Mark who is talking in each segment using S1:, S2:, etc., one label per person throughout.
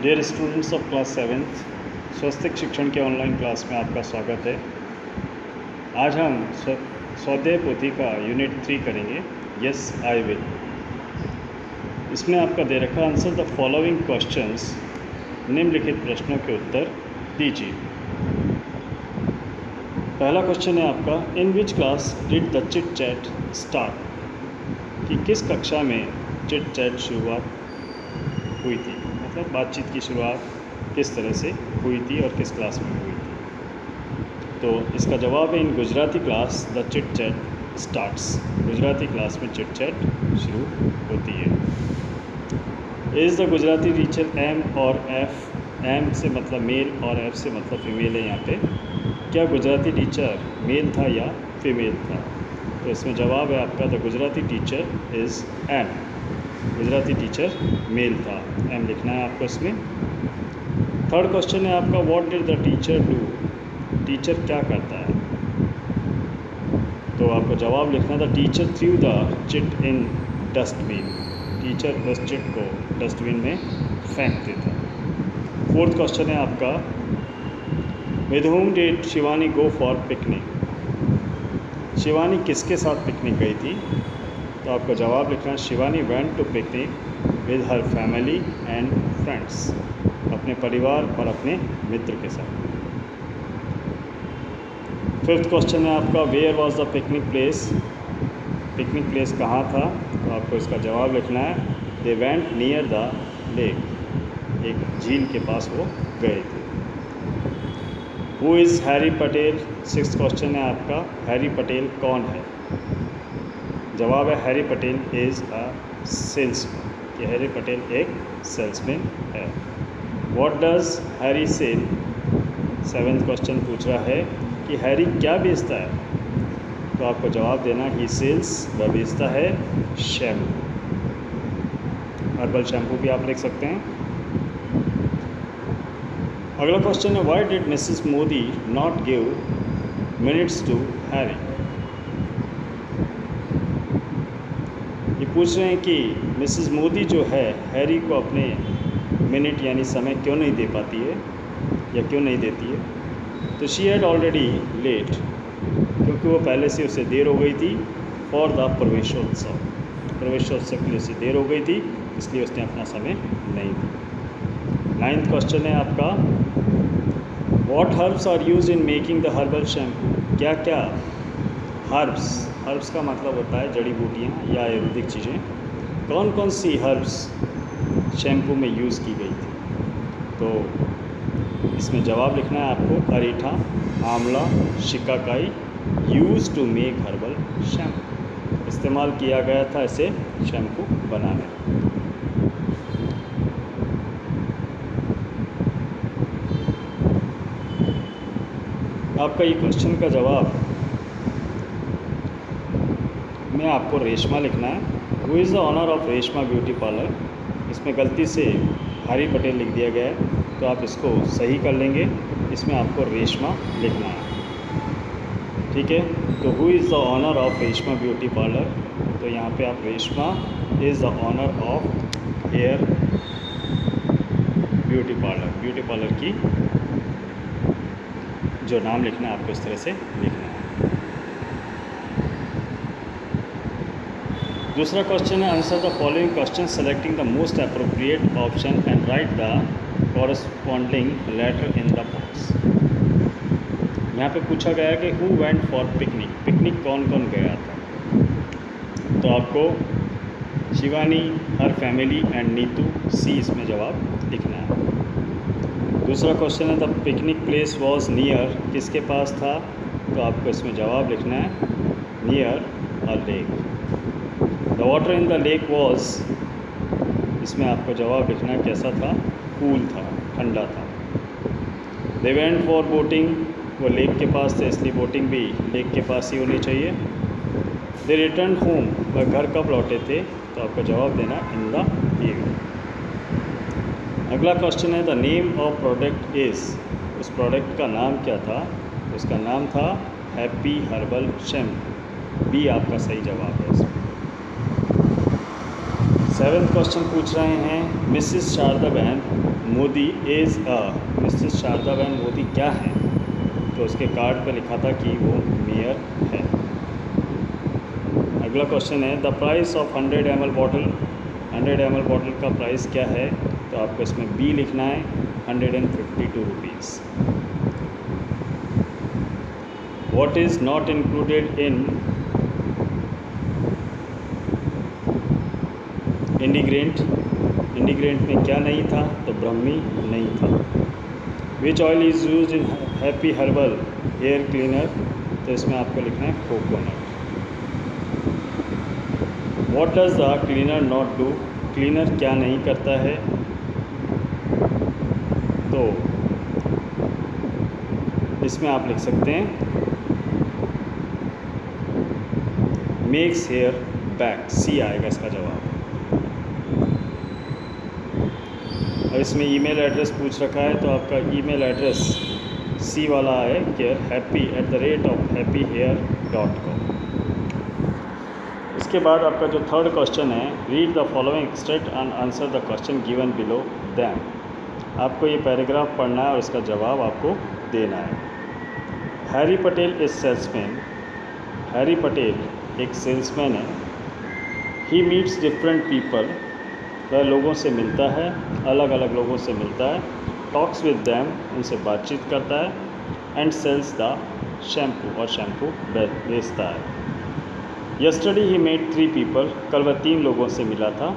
S1: Dear students of class 7th, Swastik Shikshan के online class में आपका स्वागत है। आज हम स्वाध्याय पोथी का यूनिट 3 करेंगे, यस आई विल। इसमें आपका दे रखा आंसर द फॉलोइंग क्वेश्चंस, निम्नलिखित प्रश्नों के उत्तर दीजिए। पहला क्वेश्चन है आपका, in which class did the chit chat start, कि किस कक्षा में चिट चैट शुरुआत हुई थी, मतलब बातचीत की शुरुआत किस तरह से हुई थी और किस क्लास में हुई थी। तो इसका जवाब है in Gujarati class the chit chat starts. Gujarati class में चिट चैट शुरू होती है। Is the Gujarati teacher M और एफ, एम से मतलब मेल और एफ से मतलब फीमेल है यहाँ पे। क्या गुजराती टीचर मेल था या फीमेल था? तो इसमें जवाब है आपका the Gujarati teacher is M. Gujarati teacher male था, एम लिखना है आपको इसमें। थर्ड क्वेश्चन है आपका, what did the teacher do, teacher क्या करता है? तो आपको जवाब लिखना था teacher threw the chit in dustbin. Teacher उस चिट को डस्टबिन में फेंक देता। फोर्थ क्वेश्चन है आपका, with whom did Shivani go for picnic, Shivani किसके साथ पिकनिक गई थी? तो आपको जवाब लिखना है Shivani went to picnic with her family and friends, अपने परिवार और अपने मित्र के साथ। फिफ्थ क्वेश्चन है आपका, where was the picnic place, picnic place कहाँ था? तो आपको इसका जवाब लिखना है they went near the lake, एक झील के पास वो गए थे। Who is Harry Patel, sixth question है आपका, हैरी पटेल कौन है? जवाब है Harry Patel is a salesman, कि हैरी पटेल एक सेल्समैन है। What does Harry sell, seventh question पूछ रहा है कि हैरी क्या बेचता है? तो आपको जवाब देना ही सेल्स, वह बेचता है शैम्पू, हर्बल शैम्पू भी आप लिख सकते हैं। अगला क्वेश्चन है, why did Mrs Modi not give minutes to Harry, ये पूछ रहे हैं कि मिसेस मोदी जो है हैरी को अपने मिनट यानी समय क्यों नहीं दे पाती है या क्यों नहीं देती है? तो शी हैड ऑलरेडी लेट, क्योंकि वो पहले से उसे देर हो गई थी फॉर द प्रवेशोत्सव, प्रवेशोत्सव के लिए उसे देर हो गई थी, इसलिए उसने अपना समय नहीं दिया। नाइन्थ क्वेश्चन है आपका, what herbs are use in making the herbal shampoo, क्या क्या हर्ब्स, हर्ब्स का मतलब होता है जड़ी बूटियाँ या आयुर्वेदिक चीज़ें, कौन कौन सी हर्ब्स शैम्पू में यूज़ की गई थी? तो इसमें जवाब लिखना है आपको अरीठा, आंवला, शिकाकाई, use to make herbal shampoo, इस्तेमाल किया गया था इसे शैम्पू बनाने। आपका ये क्वेश्चन का जवाब में आपको रेशमा लिखना है। Who is the owner of Reshma beauty parlour, इसमें गलती से हैरी पटेल लिख दिया गया है, तो आप इसको सही कर लेंगे, इसमें आपको रेशमा लिखना है, ठीक है। तो who is the owner of Reshma beauty parlour, तो यहाँ पे आप Reshma is the owner of her beauty parlour, beauty parlour की जो नाम लिखना है आपको इस तरह से लिखना है। दूसरा क्वेश्चन है, answer the following question selecting the most appropriate option and write the corresponding letter in the box. यहाँ पे पूछा गया कि who went for picnic, picnic कौन कौन गया था? तो आपको Shivani, her family and Nitu, C इसमें जवाब लिखना है। दूसरा क्वेश्चन है, the picnic place was near, किसके पास था? तो आपको इसमें जवाब लिखना है near a lake. The water in the lake was, इसमें आपको जवाब लिखना है कैसा था? कूल था, ठंडा था। दे वेंट फॉर बोटिंग, वो लेक के पास थे इसलिए बोटिंग भी लेक के पास ही होनी चाहिए। दे रिटर्न होम, वह घर कब लौटे थे? तो आपको जवाब देना इन द इवनिंग। अगला क्वेश्चन है, the name of product is, उस प्रोडक्ट का नाम क्या था? उसका नाम था हैप्पी हर्बल शैम्पू, बी आपका सही जवाब है इसमें। 7th क्वेश्चन पूछ रहे हैं Mrs Sharda Ben Modi is a. Mrs Sharda Ben Modi क्या है? तो उसके कार्ड पर लिखा था कि वो मेयर है। अगला क्वेश्चन है the price of 100 ml bottle. 100 ml bottle का प्राइस क्या है? तो आपको इसमें बी लिखना है 152 rupees. What is not included in ingredient. Ingredient में क्या नहीं था? तो ब्रह्मी नहीं था। Which oil is use in happy herbal hair cleaner. तो इसमें आपको लिखना है coconut. What does the cleaner not do. Cleaner क्या नहीं करता है? तो इसमें आप लिख सकते हैं मेक्स हेयर बैक। सी आएगा इसका जवाब। और इसमें ईमेल एड्रेस पूछ रखा है तो आपका ईमेल एड्रेस सी वाला है केयर happy@happyhair.com। इसके बाद आपका जो थर्ड क्वेश्चन है read the following extract and answer the question given below them. आपको ये पैराग्राफ पढ़ना है और इसका जवाब आपको देना है। Harry Patel is salesman. Harry Patel एक सेल्समैन है। He meets different people. वह लोगों से मिलता है, अलग अलग लोगों से मिलता है। टॉक्स विद दैम, उनसे बातचीत करता है। एंड सेल्स द शैम्पू, और शैम्पू बेचता है। Yesterday he met 3 people. कल वह 3 लोगों से मिला था।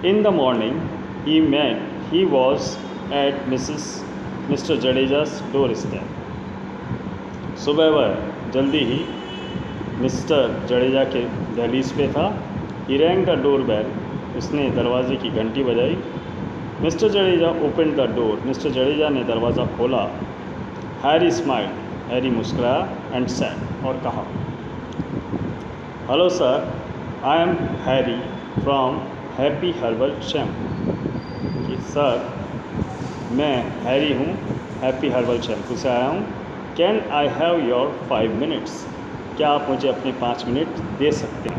S1: In the morning he was at mister Jadeja's doorstep. सुबह वह जल्दी ही मिस्टर जडेजा के दहलीज पे था। ही रैंग द डोर बेल। उसने दरवाजे की घंटी बजाई। Mister Jadeja open the door. Mister Jadeja ने दरवाज़ा खोला। Harry smile. हैरी मुस्कुराया एंड सेड, और कहा hello sir, I am Harry from happy herbal shampoo. कि सर, मैं हैरी हूँ, हैप्पी हर्बल शैम्पू से आया हूँ। Can I have your 5 minutes. क्या आप मुझे अपने 5 मिनट दे सकते हैं?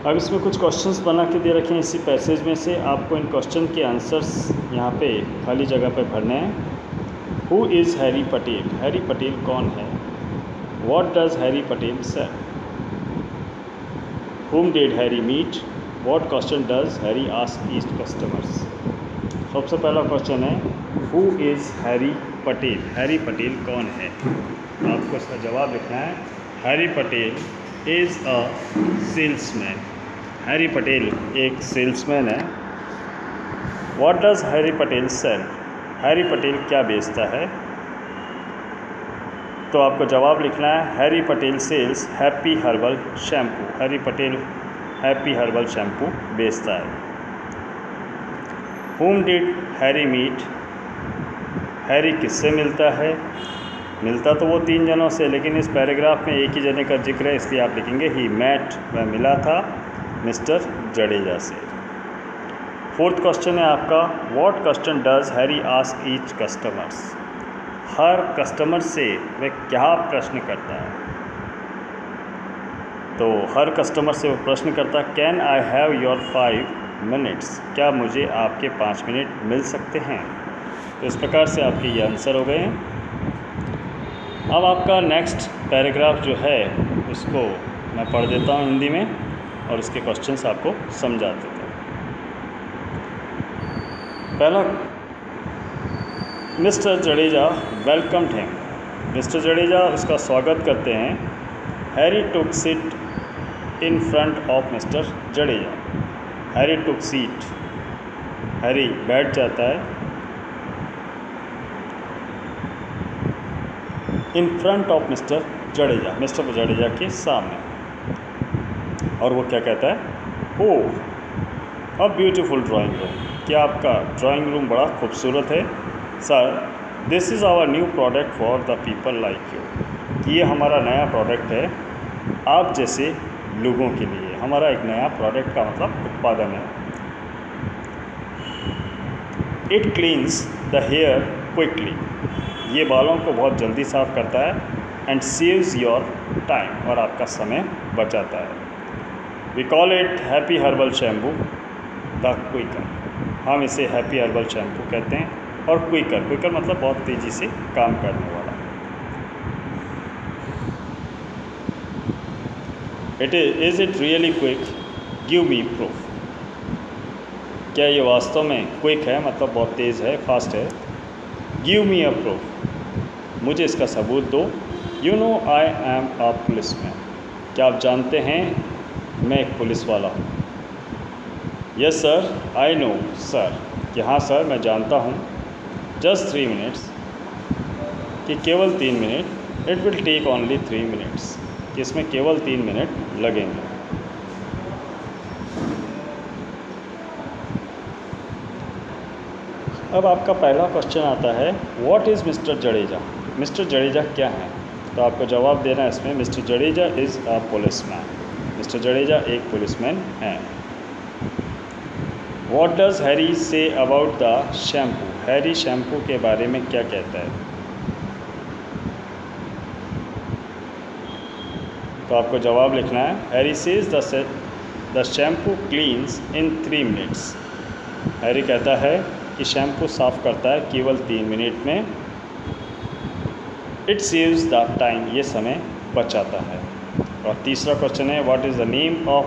S1: अब इसमें कुछ क्वेश्चंस बना के दे रखे हैं इसी पैसेज में से। आपको इन क्वेश्चन के आंसर्स यहाँ पे खाली जगह पे भरने हैं। Who is Harry Patel. Harry Patel कौन है? What does Harry Patel sell? whom did Harry meet. What question does Harry ask each customers. सबसे पहला क्वेश्चन है who is Harry Patel. Harry Patel कौन है? आपको इसका जवाब लिखना है Harry Patel is a salesman. Harry Patel एक सेल्समैन है। What does Harry Patel sell. Harry Patel क्या बेचता है? तो आपको जवाब लिखना है Harry Patel sells happy herbal shampoo. Harry Patel happy herbal shampoo बेचता है। whom did Harry meet. Harry किससे मिलता है? मिलता तो वो 3 जनों से, लेकिन इस पैराग्राफ में एक ही जने का जिक्र है, इसलिए आप लिखेंगे ही मैट। वह मिला था मिस्टर जडेजा से। 4th क्वेश्चन है आपका what question does Harry ask each customers. Her customer से वह क्या प्रश्न करता है? तो हर कस्टमर से वो प्रश्न करता है can I have your 5 minutes. क्या मुझे आपके 5 मिनट मिल सकते हैं? तो इस प्रकार से आपके ये आंसर हो गए हैं। अब आपका नेक्स्ट पैराग्राफ जो है उसको मैं पढ़ देता हूँ हिंदी में और इसके क्वेश्चंस आपको समझा देता हूँ। पहला, mister Jadeja welcomed him. Mister Jadeja उसका स्वागत करते हैं। Harry took seat in front of mister Jadeja. Harry took seat, Harry बैठ जाता है in front of mister Jadeja, mister Jadeja के सामने। और वो क्या कहता है oh a beautiful drawing room. क्या आपका ड्राइंग रूम बड़ा खूबसूरत है? Sir, this is our new product for the people like you. ये हमारा नया प्रोडक्ट है आप जैसे लोगों के लिए। हमारा एक नया प्रोडक्ट का मतलब उत्पादन है। It cleans the hair quickly. ये बालों को बहुत जल्दी साफ़ करता है। एंड सेव्स योर टाइम, और आपका समय बचाता है। We call it happy herbal shampoo the quicker. हम इसे हैप्पी हर्बल शैम्पू कहते हैं। और क्विकर मतलब बहुत तेज़ी से काम करने वाला। Is it really quick, give me proof. क्या ये वास्तव में क्विक है, मतलब बहुत तेज़ है, फास्ट है। गिव मी अ प्रूफ, मुझे इसका सबूत दो। You know I am a policeman, क्या आप जानते हैं मैं एक पुलिस वाला हूँ। Yes sir, I know sir, कि हाँ सर मैं जानता हूँ। जस्ट 3 मिनट्स, कि केवल 3 minute. It will take only 3 minutes, कि इसमें केवल 3 मिनट लगेंगे। अब आपका पहला क्वेश्चन आता है, what is mister Jadeja. Mister Jadeja क्या है, तो आपको जवाब देना है इसमें, mister Jadeja is a policeman. Mister Jadeja एक पुलिसमैन हैं। What does Harry say about the shampoo, Harry shampoo के बारे में क्या कहता है। तो आपको जवाब लिखना है, Harry says the shampoo cleans in 3 minutes. Harry कहता है कि शैम्पू साफ़ करता है केवल 3 मिनट में। इट सेव्स द टाइम, ये समय बचाता है। और तीसरा क्वेश्चन है, what is the name of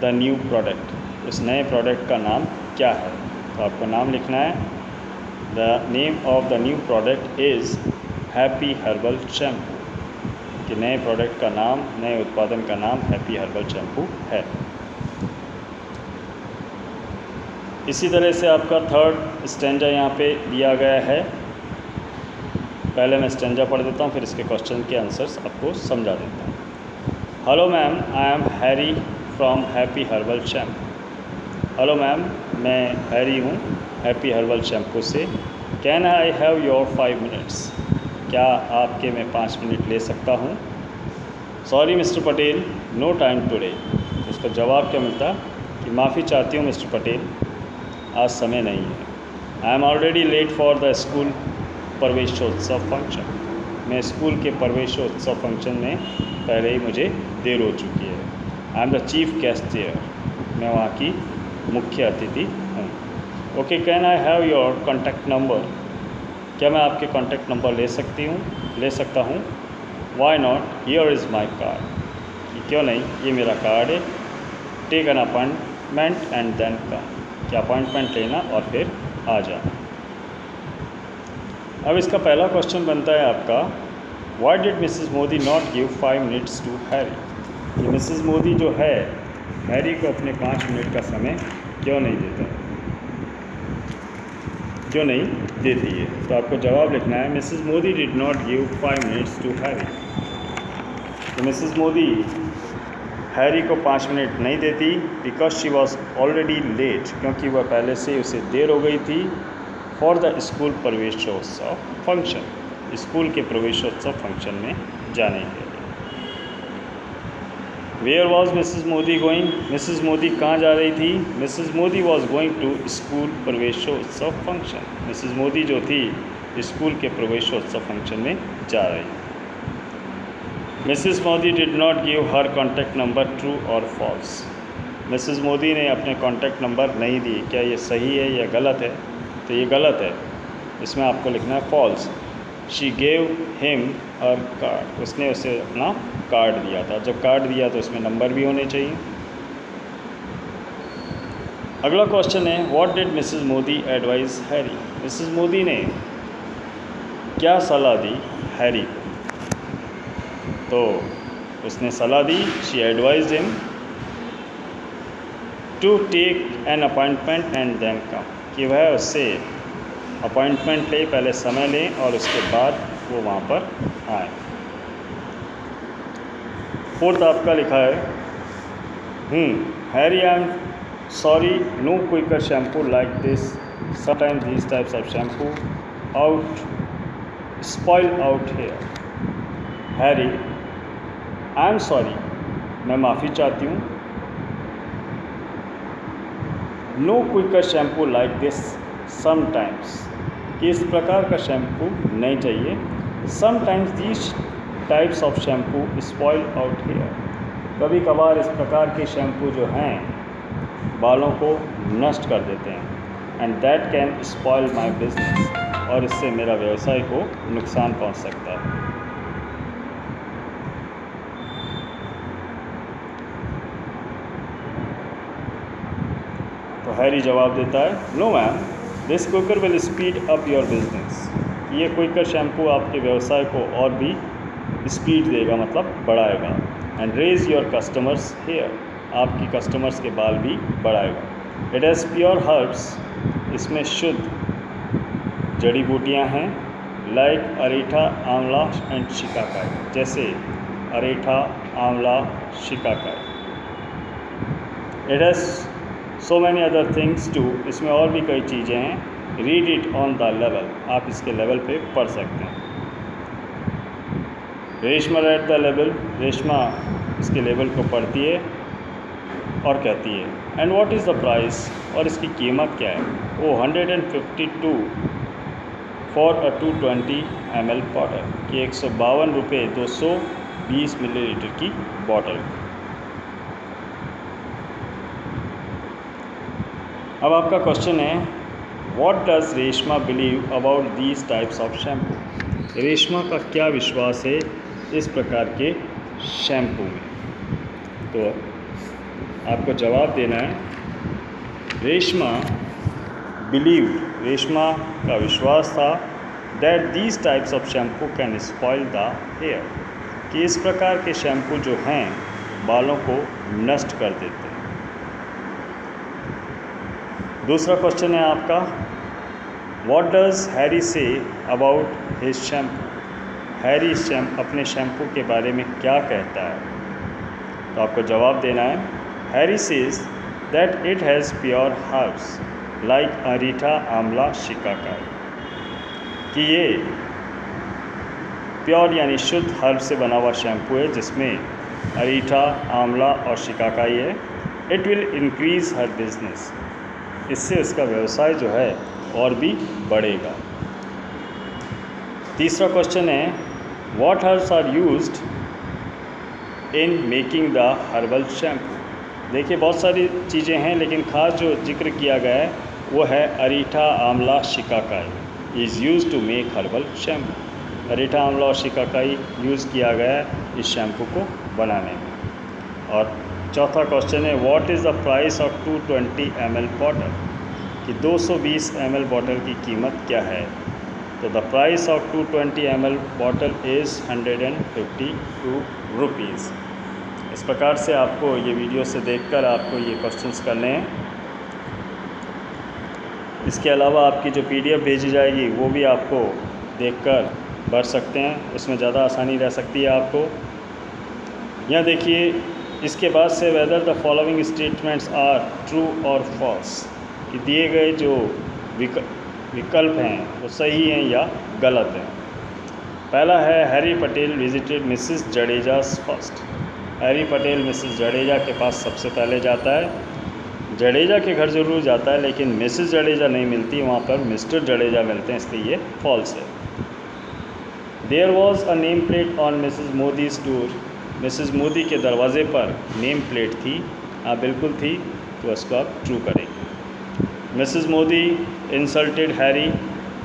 S1: the new product, इस नए प्रोडक्ट का नाम क्या है। तो आपको नाम लिखना है, the name of the new product is happy herbal shampoo, कि नए प्रोडक्ट का नाम, नए उत्पादन का नाम हैप्पी हर्बल शैम्पू है। इसी तरह से आपका थर्ड स्टैंजा यहाँ पे दिया गया है। पहले मैं स्टैंजा पढ़ देता हूँ, फिर इसके क्वेश्चन के आंसर्स आपको समझा देता हूँ। Hello ma'am, I am Harry from happy herbal shampoo. Hello ma'am, मैं हैरी हूँ हैप्पी हर्बल शैम्पू से। Can I have your 5 minutes, क्या आपके मैं 5 मिनट ले सकता हूँ। Sorry mister Patel, no time today. इसका जवाब क्या मिलता कि माफ़ी चाहती हूँ मिस्टर पटेल, आज समय नहीं है। I am already late for the school प्रवेशोत्सव फंक्शन, मैं स्कूल के प्रवेशोत्सव फंक्शन में पहले ही मुझे देर हो चुकी है। I am the chief guest there, मैं वहाँ की मुख्य अतिथि हूँ। Okay, can I have your contact number, क्या मैं आपके कॉन्टैक्ट नंबर ले सकता हूँ। Why not, here is my card, क्यों नहीं, ये मेरा कार्ड है। Take an appointment and then come, कि अपॉइंटमेंट लेना और फिर आ जाना। अब इसका पहला क्वेश्चन बनता है आपका, why did Mrs Modi not give 5 minutes to Harry. ये मिसेस मोदी जो है हैरी को अपने 5 मिनट का समय क्यों नहीं देती है। तो आपको जवाब लिखना है, Mrs Modi did not give 5 minutes to Harry. तो मिसेस मोदी हैरी को 5 मिनट नहीं देती, because she was already late, क्योंकि वह पहले से उसे देर हो गई थी। फॉर द स्कूल प्रवेशोत्सव फंक्शन, स्कूल के प्रवेशोत्सव फंक्शन में जाने के लिए। Where was Mrs Modi going, Mrs Modi कहाँ जा रही थी। Mrs Modi was going to school प्रवेशोत्सव फंक्शन, मिसेस मोदी जो थी स्कूल के प्रवेशोत्सव फंक्शन में जा रही थी। Mrs Modi did not give her contact number, true और फॉल्स। मिसेस मोदी ने अपने कॉन्टैक्ट नंबर नहीं दी, क्या ये सही है या गलत है। तो ये गलत है, इसमें आपको लिखना है false. She gave him her card, उसने उसे अपना कार्ड दिया था। जब कार्ड दिया तो उसमें नंबर भी होने चाहिए। अगला क्वेश्चन है, what did Mrs Modi advice Harry. Mrs Modi ने क्या सलाह दी हैरी को। तो उसने सलाह दी, she advised him to take an appointment and then come, कि वह उससे अपॉइंटमेंट ले, पहले समय लें और उसके बाद वो वहाँ पर आए। फोर्थ आपका लिखा है, Harry I am sorry, no quicker shampoo like this, sometimes these types of shampoo spoil out hair. Harry, I am sorry, मैं माफ़ी चाहती हूँ। No quicker shampoo like this sometimes, कि इस प्रकार का शैम्पू नहीं चाहिए। Sometimes these types of shampoo spoil out hair, कभी कभार इस प्रकार के शैम्पू जो हैं बालों को नष्ट कर देते हैं। And that can spoil my business, और इससे मेरा व्यवसाय को नुकसान पहुंच सकता है। तो हैरी जवाब देता है, no ma'am, this quicker will speed up your business. ये क्विकर शैम्पू आपके व्यवसाय को और भी स्पीड देगा, मतलब बढ़ाएगा। And raise your customers hair, आपकी कस्टमर्स के बाल भी बढ़ाएगा। इट हैज़ प्योर हर्ब्स, इसमें शुद्ध जड़ी बूटियाँ हैं। लाइक अरेठा, आंवला एंड शिकाकाई, जैसे reetha, amla, shikakai. It has so many other things too, इसमें और भी कई चीज़ें हैं। रीड इट ऑन द लेवल, आप इसके लेवल पे पढ़ सकते हैं। रेशमा रेड द लेवल, रेशमा इसके लेवल को पढ़ती है और कहती है, and what is the price, और इसकी कीमत क्या है। वो 152 फॉर अ 220 ml बॉटल, कि 152 रुपये 220 मिलीलीटर की बॉटल। अब आपका क्वेश्चन है, what does Reshma believe about these types of shampoo. Reshma का क्या विश्वास है इस प्रकार के शैम्पू में। तो आपको जवाब देना है, रेशमा बिलीव, रेशमा का विश्वास था, that these types of shampoo can spoil the hair, कि इस प्रकार के शैम्पू जो हैं बालों को नष्ट कर देते हैं। दूसरा क्वेश्चन है आपका, what does Harry say about his shampoo. Harry अपने शैम्पू के बारे में क्या कहता है। तो आपको जवाब देना है, Harry says that it has pure herbs like reetha, आंवला, शिकाकाई, कि ये प्योर यानी शुद्ध हर्ब से बना हुआ शैम्पू है, जिसमें अरीठा, आंवला और शिकाकाई है। It will increase her business, इससे उसका व्यवसाय जो है और भी बढ़ेगा। तीसरा क्वेश्चन है, what herbs are used in making the herbal shampoo. देखिए बहुत सारी चीज़ें हैं, लेकिन ख़ास जो जिक्र किया गया है वो है अरीठा, आंवला, shikakai is use to make herbal shampoo. Reetha, amla और शिकाकाई यूज़ किया गया है इस शैम्पू को बनाने में। और चौथा क्वेश्चन है, what is the price of 220 ml bottle, कि 220 ml बॉटल की कीमत क्या है। तो the price of 220 ml bottle is 152 rupees. इस प्रकार से आपको ये वीडियो से देखकर आपको ये क्वेश्चंस करने हैं। इसके अलावा आपकी जो PDF भेजी जाएगी वो भी आपको देखकर भर सकते हैं, उसमें ज़्यादा आसानी रह सकती है आपको। यहाँ देखिए, इसके बाद से whether the following statements are true और फॉल्स, कि दिए गए जो विकल्प हैं वो सही हैं या गलत हैं। पहला है, Harry Patel visited Mrs Jadeja's first. Harry Patel Mrs Jadeja के पास सबसे पहले जाता है। जडेजा के घर ज़रूर जाता है, लेकिन मिसेस जडेजा नहीं मिलती, वहाँ पर मिस्टर जडेजा मिलते हैं, इसलिए ये फॉल्स है। There was a name plate on Mrs Modi's door. Mrs Modi के दरवाजे पर नेम प्लेट थी, हाँ बिल्कुल थी, तो इसको आप ट्रू करेंगे। Mrs Modi insulted Harry.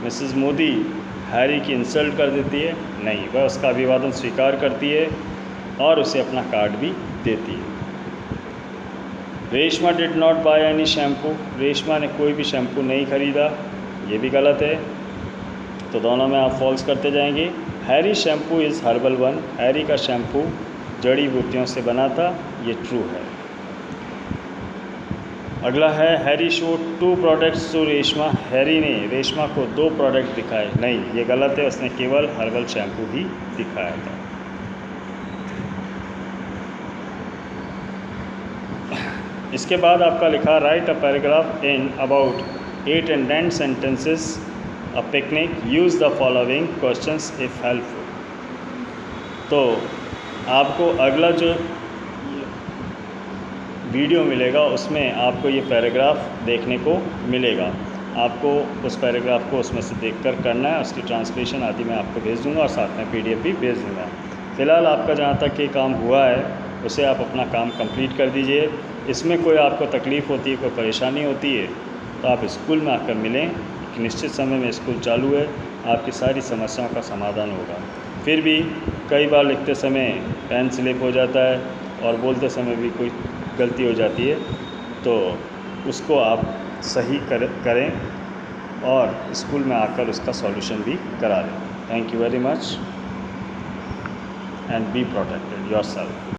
S1: Mrs Modi Harry की इंसल्ट कर देती है, नहीं, वह उसका अभिवादन स्वीकार करती है और उसे अपना कार्ड भी देती है। Reshma did not by any shampoo. Reshma ने कोई भी शैम्पू नहीं खरीदा, ये भी गलत है, तो दोनों में आप फॉल्स करते जाएंगे। Harry shampoo is herbal one. Harry का शैम्पू जड़ी बूटियों से बना था, ये ट्रू है। अगला है, Harry show 2 products to Reshma. Harry ने रेशमा को 2 प्रोडक्ट दिखाए, नहीं, ये गलत है, उसने केवल हर्बल शैम्पू ही दिखाया था। इसके बाद आपका लिखा, right a paragraph in about 8 and 10 sentences a picnic, use the following questions if helpful. तो आपको अगला जो वीडियो मिलेगा उसमें आपको ये पैराग्राफ देखने को मिलेगा। आपको उस पैराग्राफ को उसमें से देखकर करना है, उसकी ट्रांसलेशन आदि मैं आपको भेज दूँगा और साथ में PDF भी भेज दूँगा। फ़िलहाल आपका जहाँ तक ये काम हुआ है उसे आप अपना काम कंप्लीट कर दीजिए। इसमें कोई आपको तकलीफ़ होती है, कोई परेशानी होती है, तो आप स्कूल में आकर मिलें। एक निश्चित समय में स्कूल चालू है, आपकी सारी समस्याओं का समाधान होगा। फिर भी कई बार लिखते समय पेन स्लिप हो जाता है और बोलते समय भी कोई गलती हो जाती है, तो उसको आप सही करें और स्कूल में आकर उसका सॉल्यूशन भी करा लें। Thank you very much and be protected yourself.